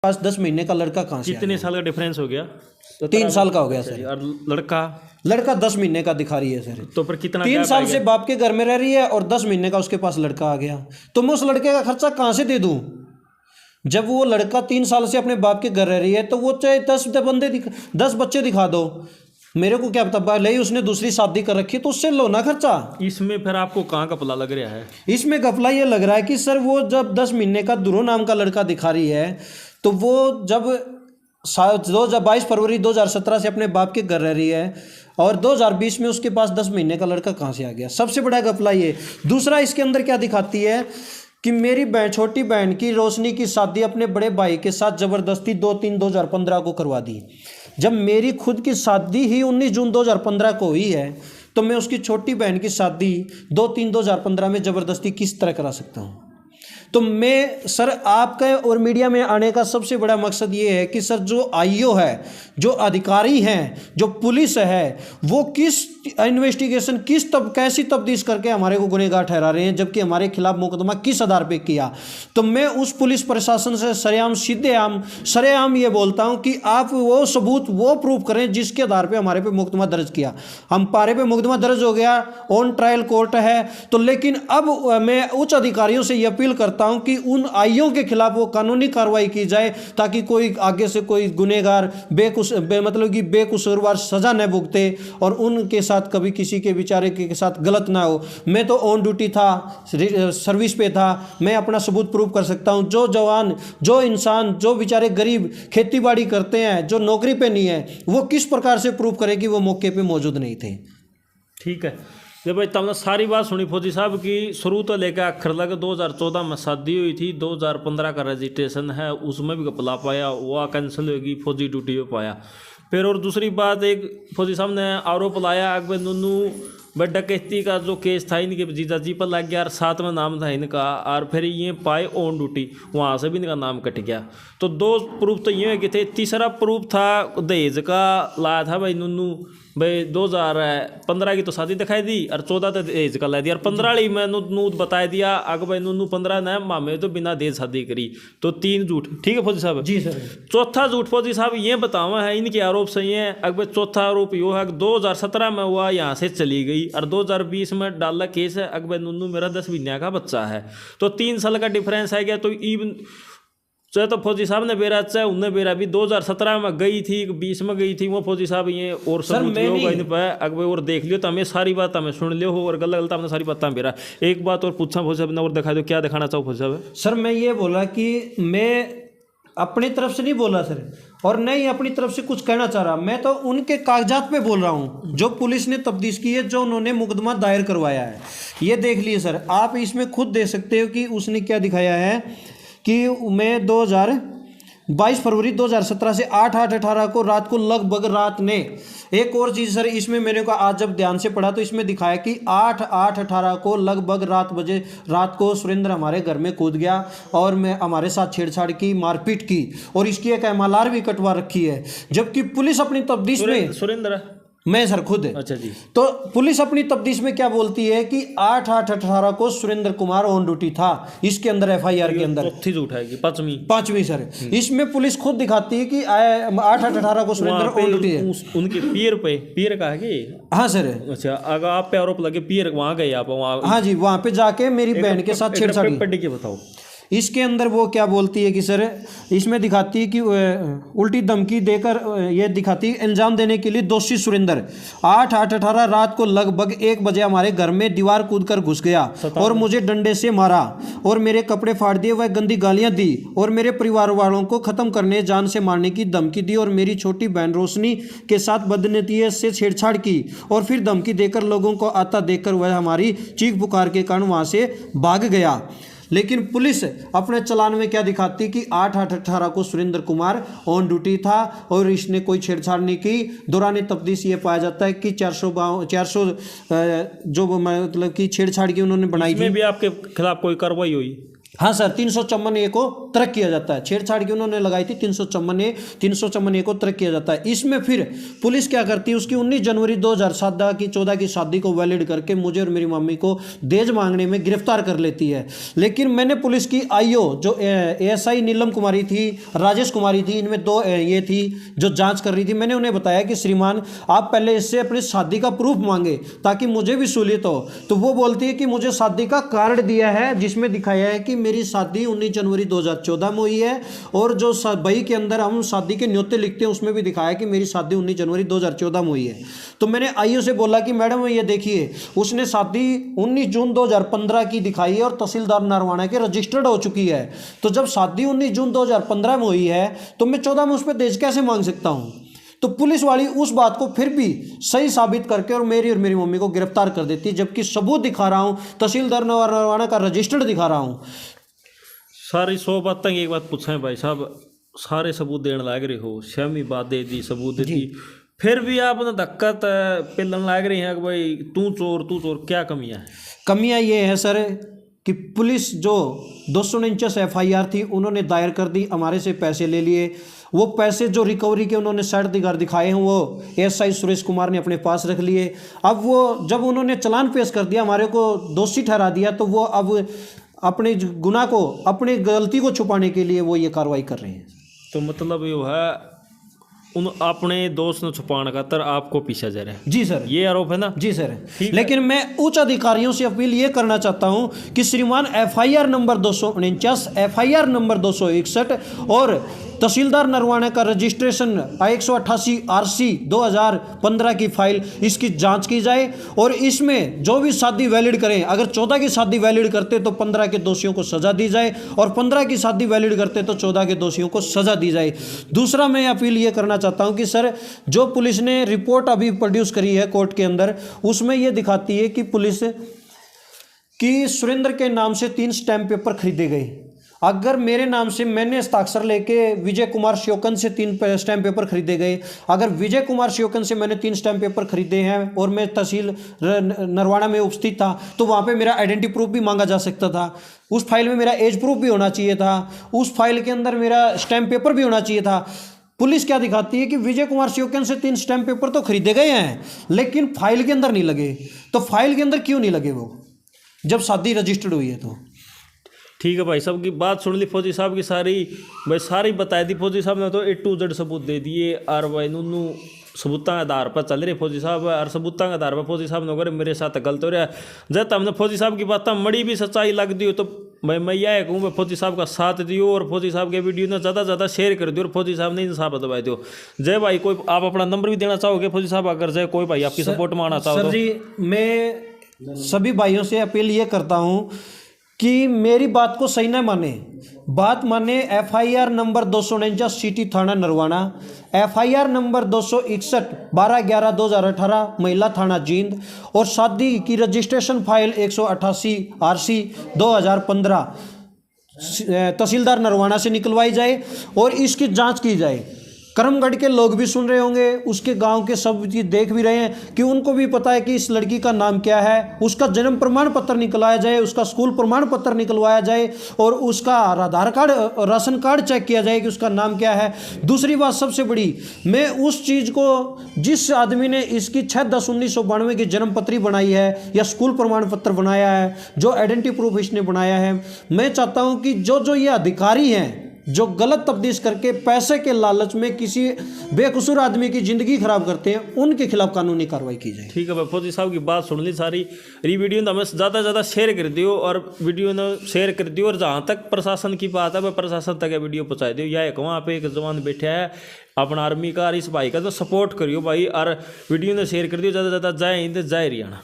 पास 10 महीने का लड़का कहाँ से कितने साल का डिफरेंस हो गया? 3 साल का हो गया सर। और लड़का 10 महीने का दिखा रही है सर। तो फिर कितना 3 gap साल आएगा? से बाप के घर में रह रही है और 10 महीने का उसके पास लड़का आ गया, तो मैं उस लड़के का खर्चा कहाँ से दे दूँ? जब वो लड़का 3 साल से अपने बाप के घर रह रही है तो वो चाहे 10 बच्चे दिखा दो, मेरे को क्या पता, भले ही उसने दूसरी शादी कर रखी है तो उससे लो ना खर्चा। इसमें फिर आपको कहाँ घपला लग रहा है? इसमें घपला ये लग रहा है कि सर वो जब 10 महीने का ध्रुव नाम का लड़का दिखा रही है तो वो जब 22 फरवरी 2017 से अपने बाप के घर रह रही है और 2020 में उसके पास 10 महीने का लड़का कहाँ से आ गया? सबसे बड़ा घपला ये। दूसरा इसके अंदर क्या दिखाती है कि मेरी छोटी बहन की रोशनी की शादी अपने बड़े भाई के साथ ज़बरदस्ती 2/3/2015 को करवा दी। जब मेरी खुद की शादी ही 19 जून 2015 को हुई है तो मैं उसकी छोटी बहन की शादी 2/3/2015 में ज़बरदस्ती किस तरह करा सकता हूँ? तो मैं सर आपका और मीडिया में आने का सबसे बड़ा मकसद ये है कि सर जो आईओ है, जो अधिकारी हैं, जो पुलिस है, वो किस इन्वेस्टिगेशन कैसी तफ्तीश करके हमारे को गुनहगार ठहरा रहे हैं, जबकि हमारे खिलाफ मुकदमा किस आधार पे किया। तो मैं उस पुलिस प्रशासन से सरेआम ये बोलता हूँ कि आप वो सबूत वो प्रूफ करें जिसके आधार पे हमारे पे मुकदमा दर्ज किया। हम पारे पे मुकदमा दर्ज हो गया, ऑन ट्रायल कोर्ट है, तो लेकिन अब मैं उच्च अधिकारियों से ये अपील करता हूं कि उन आईओ के खिलाफ वो कानूनी कार्रवाई की जाए ताकि कोई आगे से कोई गुनहगार मतलब कि बेकसूरवार सजा न भुगते और उनके साथ कभी किसी के बेचारे के साथ गलत ना हो। मैं तो ऑन ड्यूटी था, सर्विस पे था, मैं अपना सबूत प्रूव कर सकता हूं। जो जवान, जो इंसान, जो बेचारे गरीब खेती बाड़ी करते हैं, जो नौकरी पे नहीं है, वो किस प्रकार से प्रूव करे कि वो मौके पे मौजूद नहीं थे। ठीक है, जब भाई तुमने सारी बात सुनी फौजी साहब की, शुरू तो लेकर आखिर तक 2014 में शादी हुई थी, 2015 का रजिस्ट्रेशन है, उसमें भी घपला पाया, वह कैंसिल होगी, फौजी ड्यूटी पे पाया। फिर और दूसरी बात, एक फौजी साहब ने आरोप लाया अकबर नन्नू बड्डा डकैती का जो केस था इनके जीजाजी पर लग गया और 7 में नाम था इनका, और फिर ये पाए ऑन ड्यूटी, वहाँ से भी इनका नाम कट गया। तो 2 प्रूफ तो ये थे। तीसरा प्रूफ था दहेज का लाया था भाई नन्नू, भाई 2015 की तो शादी दिखाई दी और 14 तो दहेज का ला दिया और 15 वाली में नू बता दिया अग भाई नन्नू 15 ने मामे तो बिना दहेज शादी करी। तो 3 झूठ। ठीक है फौजी साहब जी सर। चौथा झूठ फौजी साहब ये बतावा है, इनके आरोप सही है। अकबर चौथा आरोप यो है 2017 में हुआ, यहाँ से चली गई और 2020 में डाला केस है अकबर नन्नू मेरा 10 महीने का बच्चा है, तो 3 साल का डिफरेंस है गया। तो इवन चाहे तो फौजी साहब ने बेरा, चाहे उनने बेरा भी 2017 में गई थी, 20 में गई थी वो फौजी साहब ये और सबूत अकबर और देख लियो तो हमें सारी बात हमें सुन लियो हो और गलत गलत हमने सारी बात बेरा। एक बात और पूछा फौजी साहब ने और दिखा दो, क्या दिखाना चाहो फौजी साहब? सर मैं ये बोला कि मैं अपनी तरफ से नहीं बोला सर, और नहीं अपनी तरफ से कुछ कहना चाह रहा, मैं तो उनके कागजात पे बोल रहा हूँ जो पुलिस ने तफ्तीश की है, जो उन्होंने मुकदमा दायर करवाया है। ये देख लिए सर, आप इसमें खुद देख सकते हो कि उसने क्या दिखाया है कि मैं 22 फरवरी 2017 से 8/8/18 को रात को लगभग रात ने, एक और चीज़ सर इसमें मेरे को आज जब ध्यान से पढ़ा तो इसमें दिखाया कि 8/8/18 को लगभग रात को सुरेंद्र हमारे घर में कूद गया और मैं हमारे साथ छेड़छाड़ की, मारपीट की और इसकी एक MLR भी कटवा रखी है। जबकि पुलिस अपनी तफ्तीश में, सुरेंद्र मैं सर खुद, अच्छा जी, तो पुलिस अपनी तफ्तीश में क्या बोलती है कि 8/8/18 को सुरेंद्र कुमार ऑन ड्यूटी था। इसके अंदर FIR के अंदर चौथी उठाएगी, पांचवी सर, इसमें पुलिस खुद दिखाती है कि 8/8/18 को सुरेंद्र ऑन ड्यूटी है। उनके पीर का है कि? हाँ सर। अच्छा, अगर आप पे आरोप लगे पीर वहाँ गए आप वहाँ? हाँ जी, वहाँ पे जाके मेरी बहन के साथ छेड़छाड़ की। बताओ इसके अंदर वो क्या बोलती है कि सर इसमें दिखाती है कि उल्टी धमकी देकर ये दिखाती है अंजाम देने के लिए दोषी सुरेंद्र 8/8/18 रात को लगभग 1 बजे हमारे घर में दीवार कूदकर घुस गया और मुझे डंडे से मारा और मेरे कपड़े फाड़ दिए, वह गंदी गालियां दी और मेरे परिवार वालों को खत्म करने, जान से मारने की धमकी दी और मेरी छोटी बहन रोशनी के साथ बदनीयत से छेड़छाड़ की और फिर धमकी देकर लोगों को आता देखकर वह हमारी चीख पुकार के कारण वहाँ से भाग गया। लेकिन पुलिस अपने चलान में क्या दिखाती कि 8/8/18 को सुरेंद्र कुमार ऑन ड्यूटी था और इसने कोई छेड़छाड़ नहीं की। दौरान तफ्तीश ये पाया जाता है कि 400 जो मतलब कि छेड़छाड़ की उन्होंने बनाई थी। इसमें भी आपके खिलाफ कोई कार्रवाई हुई? हाँ सर, 354A को तर्क किया जाता है। छेड़छाड़ की उन्होंने लगाई थी 354A को तर्क किया जाता है। इसमें फिर पुलिस क्या करती है, उसकी 19 जनवरी 2014 की शादी को वैलिड करके मुझे और मेरी मम्मी को दहेज मांगने में गिरफ्तार कर लेती है। लेकिन मैंने पुलिस की आईओ जो ASI नीलम कुमारी थी, राजेश कुमारी थी, इनमें दो ये थी जो जाँच कर रही थी। मैंने उन्हें बताया कि श्रीमान आप पहले इससे अपनी शादी का प्रूफ मांगे ताकि मुझे भी सहूलियत हो। तो वो बोलती है कि मुझे शादी का कार्ड दिया है जिसमें दिखाया है कि मेरी शादी 19 जनवरी 2014 में हुई है, और जो बही के अंदर हम शादी के न्योते लिखते हैं उसमें भी दिखाया कि मेरी शादी 19 जनवरी 2014 में हुई है। तो मैंने आईओ से बोला कि मैडम ये देखिए, उसने शादी 19 जून 2015 की दिखाई है और तहसीलदार नरवाना के रजिस्टर्ड हो चुकी है। तो जब शादी 19 जून 2015 में हुई है तो मैं 14 में उस पर दहेज कैसे मांग सकता हूँ। तो पुलिस वाली उस बात को फिर भी सही साबित करके और मेरी मम्मी को गिरफ्तार कर देती है, जबकि सबूत दिखा रहा हूँ, तहसीलदार नरवाना का रजिस्टर्ड दिखा रहा हूँ। सारी 100 बातें एक बात पूछें भाई साहब, सारे सबूत देने लग रहे हो, श्यामी बात दे दी, सबूत दे दी, फिर भी आप ना धक्का पिलन लग रही हैं कि भाई तू चोर, क्या कमियां हैं? कमियां ये है सर कि पुलिस जो 249 FIR थी उन्होंने दायर कर दी, हमारे से पैसे ले लिए। वो पैसे जो रिकवरी के उन्होंने सर्टिफिकेट दिखाए हैं वो ASI सुरेश कुमार ने अपने पास रख लिए। अब वो जब उन्होंने चालान पेश कर दिया, हमारे को दोषी ठहरा दिया, तो वो अब अपने गुनाह को, अपनी गलती को छुपाने के लिए वो ये कार्रवाई कर रहे हैं। तो मतलब ये है उन अपने दोस्त ने छुपाने का तर आपको पीछे जा रहे हैं। जी सर, ये आरोप है ना? जी सर। लेकिन मैं उच्च अधिकारियों से अपील ये करना चाहता हूं कि श्रीमान FIR नंबर 249, FIR नंबर 261 और तहसीलदार नरवाना का रजिस्ट्रेशन 188 RC 2015 की फाइल, इसकी जांच की जाए और इसमें जो भी शादी वैलिड करें, अगर 14 की शादी वैलिड करते तो 15 के दोषियों को सजा दी जाए और 15 की शादी वैलिड करते तो 14 के दोषियों को सजा दी जाए। दूसरा मैं अपील ये करना चाहता हूं कि सर जो पुलिस ने रिपोर्ट अभी प्रोड्यूस करी है कोर्ट के अंदर, उसमें ये दिखाती है कि पुलिस की सुरेंद्र के नाम से 3 स्टैम्प पेपर खरीदे गए। अगर मेरे नाम से, मैंने हस्ताक्षर लेके विजय कुमार श्योकन से 3 स्टैम्प पेपर खरीदे गए, अगर विजय कुमार श्योकन से मैंने 3 स्टैम्प पेपर खरीदे हैं और मैं तहसील नरवाना में उपस्थित था, तो वहाँ पे मेरा आइडेंटिटी प्रूफ भी मांगा जा सकता था। उस फाइल में मेरा एज प्रूफ भी होना चाहिए था, उस फाइल के अंदर मेरा स्टैम्प पेपर भी होना चाहिए था। पुलिस क्या दिखाती है कि विजय कुमार श्योकन से 3 स्टैम्प पेपर तो खरीदे गए हैं लेकिन फाइल के अंदर नहीं लगे। तो फाइल के अंदर क्यों नहीं लगे वो, जब शादी रजिस्टर्ड हुई है? तो ठीक है भाई साहब की बात सुन ली फौजी साहब की, सारी बता दी फौजी साहब ने, तो A to Z सबूत दे दिए और भाई नूनू सबूतों के आधार पर चल रहे फौजी साहब, और सबूतों के आधार पर फौजी साहब ने अगर मेरे साथ गलत हो रहा है, जब हमने फौजी साहब की बात मड़ी भी सच्चाई लग दी हो तो मैं यह कहूँ फौजी साहब का साथ दियो और फौजी साहब के वीडियो ने ज़्यादा से ज़्यादा शेयर कर दियो और फौजी साहब ने इंसाफ दबाई दो। जय भाई, कोई आप अपना नंबर भी देना चाहोगे फौजी साहब, अगर जय कोई भाई आपकी सपोर्ट में आना चाहो? सर जी, मैं सभी भाइयों से अपील ये करता हूँ कि मेरी बात को सही ना माने, बात माने। FIR नंबर 249 सिटी थाना नरवाना, FIR नंबर 261 12/11/2018 महिला थाना जींद और शादी की रजिस्ट्रेशन फाइल 188 RC 2015 तहसीलदार नरवाना से निकलवाई जाए और इसकी जांच की जाए। करमगढ़ के लोग भी सुन रहे होंगे, उसके गांव के सब चीज देख भी रहे हैं कि उनको भी पता है कि इस लड़की का नाम क्या है। उसका जन्म प्रमाण पत्र निकलवाया जाए, उसका स्कूल प्रमाण पत्र निकलवाया जाए और उसका आधार कार्ड, राशन कार्ड चेक किया जाए कि उसका नाम क्या है। दूसरी बात सबसे बड़ी, मैं उस चीज़ को, जिस आदमी ने इसकी 6/10/1992 की जन्म पत्री बनाई है या स्कूल प्रमाण पत्र बनाया है, जो आइडेंटिटी प्रूफ इसने बनाया है, मैं चाहता हूँ कि जो ये अधिकारी हैं जो गलत तब्दील करके पैसे के लालच में किसी बेकसूर आदमी की जिंदगी खराब करते हैं, उनके खिलाफ कानूनी कार्रवाई की जाए। ठीक है भाई, फौजी साहब की बात सुन ली सारी। वीडियो ने हमें ज़्यादा से ज़्यादा शेयर कर दियो और वीडियो ने शेयर कर दियो और जहाँ तक प्रशासन की बात है वह प्रशासन तक वीडियो पहुँचा दियो। या एक वहाँ पे एक जवान बैठा है अपना आर्मी का, इस भाई का तो सपोर्ट करियो भाई और वीडियो ने शेयर कर दियो ज़्यादा से ज़्यादा। जय हिंद, जय हरियाणा।